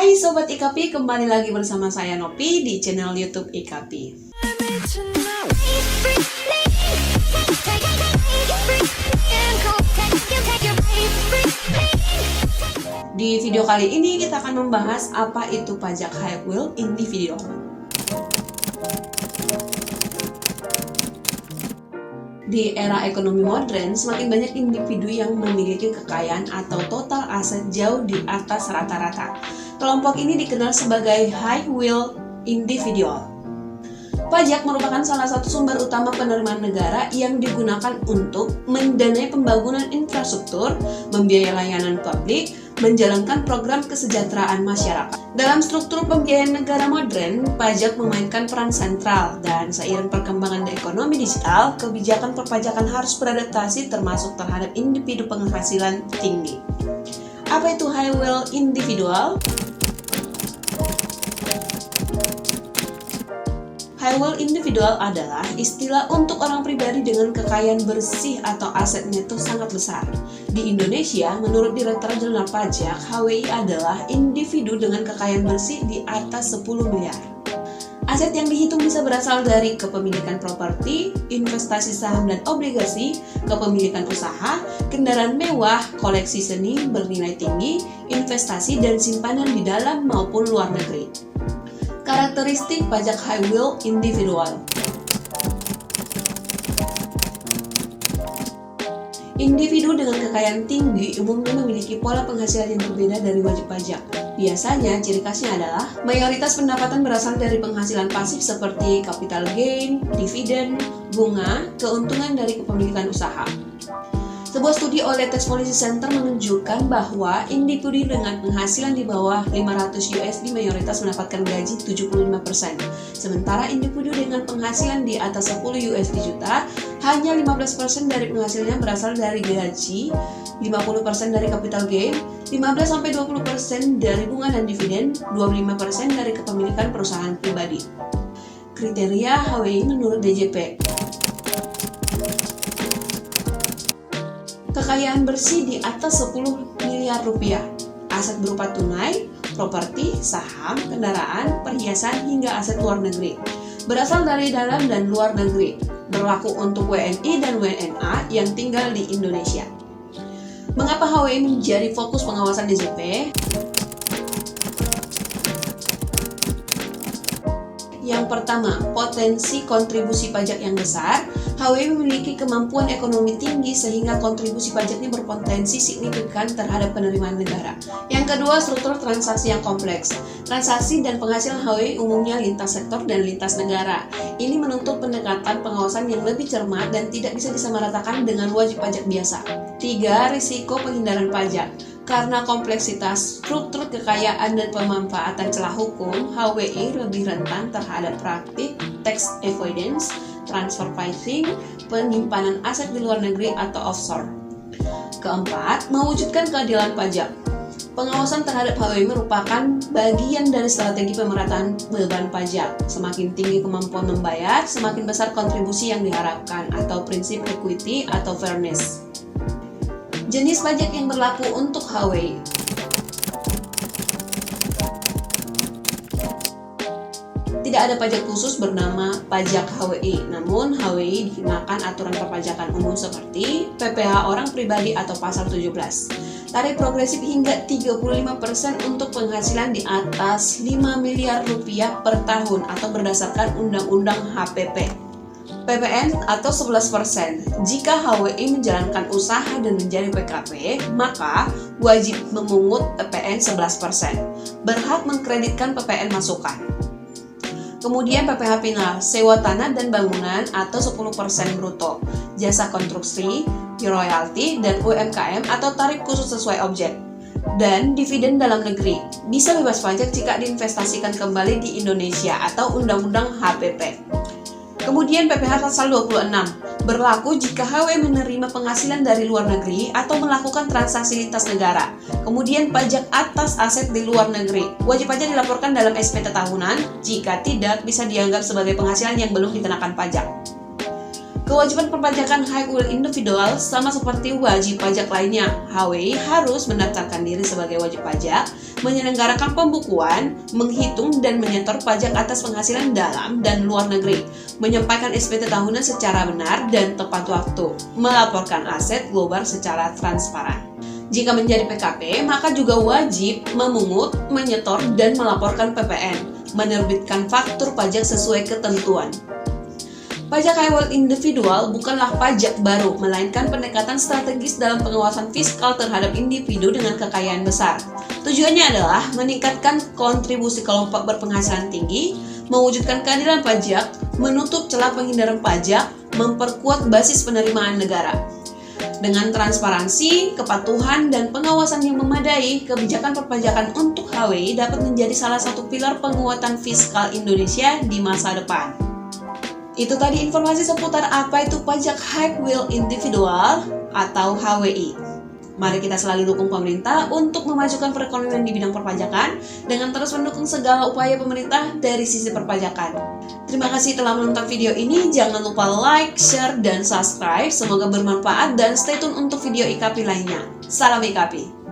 Hai Sobat IKAPI, kembali lagi bersama saya Nopi di channel YouTube IKAPI. Di video kali ini kita akan membahas apa itu pajak highwheel individual. Di era ekonomi modern, semakin banyak individu yang memiliki kekayaan atau total aset jauh di atas rata-rata. Kelompok ini dikenal sebagai highwheel individual. Pajak merupakan salah satu sumber utama penerimaan negara yang digunakan untuk mendanai pembangunan infrastruktur, membiayai layanan publik, menjalankan program kesejahteraan masyarakat. Dalam struktur pembiayaan negara modern, pajak memainkan peran sentral dan seiring perkembangan ekonomi digital, kebijakan perpajakan harus beradaptasi termasuk terhadap individu penghasilan tinggi. Apa itu highwheel individual? Highwheel individual adalah istilah untuk orang pribadi dengan kekayaan bersih atau aset neto sangat besar. Di Indonesia, menurut Direktorat Jenderal Pajak, HWI adalah individu dengan kekayaan bersih di atas 10 miliar. Aset yang dihitung bisa berasal dari kepemilikan properti, investasi saham dan obligasi, kepemilikan usaha, kendaraan mewah, koleksi seni bernilai tinggi, investasi dan simpanan di dalam maupun luar negeri. Karakteristik pajak highwheel individual. Individu dengan kekayaan tinggi umumnya memiliki pola penghasilan yang berbeda dari wajib pajak. Biasanya, ciri khasnya adalah mayoritas pendapatan berasal dari penghasilan pasif seperti capital gain, dividen, bunga, keuntungan dari kepemilikan usaha. Sebuah studi oleh Tax Policy Center menunjukkan bahwa individu dengan penghasilan di bawah 500 USD mayoritas mendapatkan gaji 75%. Sementara individu dengan penghasilan di atas 10 USD juta, hanya 15% dari penghasilannya berasal dari gaji, 50% dari capital gain, 15-20% dari bunga dan dividen, 25% dari kepemilikan perusahaan pribadi. Kriteria HWI menurut DJP. Kekayaan bersih di atas 10 miliar rupiah, aset berupa tunai, properti, saham, kendaraan, perhiasan, hingga aset luar negeri. Berasal dari dalam dan luar negeri, berlaku untuk WNI dan WNA yang tinggal di Indonesia. Mengapa HWI menjadi fokus pengawasan DJP? Yang pertama, potensi kontribusi pajak yang besar. HWI memiliki kemampuan ekonomi tinggi sehingga kontribusi pajaknya berpotensi signifikan terhadap penerimaan negara. Yang kedua, struktur transaksi yang kompleks. Transaksi dan penghasilan HWI umumnya lintas sektor dan lintas negara. Ini menuntut pendekatan pengawasan yang lebih cermat dan tidak bisa disamaratakan dengan wajib pajak biasa. 3. Risiko penghindaran pajak. Karena kompleksitas struktur kekayaan dan pemanfaatan celah hukum, HWI lebih rentan terhadap praktik tax avoidance, transfer pricing, penyimpanan aset di luar negeri atau offshore. Keempat, mewujudkan keadilan pajak. Pengawasan terhadap HWI merupakan bagian dari strategi pemerataan beban pajak. Semakin tinggi kemampuan membayar, semakin besar kontribusi yang diharapkan, atau prinsip equity atau fairness. Jenis pajak yang berlaku untuk HWI. Tidak ada pajak khusus bernama pajak HWI, namun HWI dikenakan aturan perpajakan umum seperti PPh orang pribadi atau pasal 17. Tarif progresif hingga 35% untuk penghasilan di atas 5 miliar rupiah per tahun atau berdasarkan Undang-Undang HPP. PPN atau 11%. Jika HWI menjalankan usaha dan menjadi PKP, maka wajib memungut PPN 11%. Berhak mengkreditkan PPN masukan. Kemudian PPh final, sewa tanah dan bangunan atau 10% bruto, jasa konstruksi, royalti, dan UMKM atau tarif khusus sesuai objek. Dan dividen dalam negeri, bisa bebas pajak jika diinvestasikan kembali di Indonesia atau Undang-Undang HPP. Kemudian PPh pasal 26, berlaku jika HW menerima penghasilan dari luar negeri atau melakukan transaksi lintas negara. Kemudian pajak atas aset di luar negeri. Wajib pajak dilaporkan dalam SPT tahunan, jika tidak bisa dianggap sebagai penghasilan yang belum dikenakan pajak. Kewajiban perpajakan hak will individual sama seperti wajib pajak lainnya. HWI harus mendaftarkan diri sebagai wajib pajak, menyelenggarakan pembukuan, menghitung dan menyetor pajak atas penghasilan dalam dan luar negeri, menyampaikan SPT tahunan secara benar dan tepat waktu, melaporkan aset global secara transparan. Jika menjadi PKP, maka juga wajib memungut, menyetor, dan melaporkan PPN, menerbitkan faktur pajak sesuai ketentuan. Pajak high individual bukanlah pajak baru, melainkan pendekatan strategis dalam pengawasan fiskal terhadap individu dengan kekayaan besar. Tujuannya adalah meningkatkan kontribusi kelompok berpenghasilan tinggi, mewujudkan keadilan pajak, menutup celah penghindaran pajak, memperkuat basis penerimaan negara. Dengan transparansi, kepatuhan, dan pengawasan yang memadai, kebijakan perpajakan untuk HWI dapat menjadi salah satu pilar penguatan fiskal Indonesia di masa depan. Itu tadi informasi seputar apa itu pajak high will individual atau HWI. Mari kita selalu dukung pemerintah untuk memajukan perekonomian di bidang perpajakan dengan terus mendukung segala upaya pemerintah dari sisi perpajakan. Terima kasih telah menonton video ini. Jangan lupa like, share, dan subscribe. Semoga bermanfaat dan stay tune untuk video IKP lainnya. Salam IKP.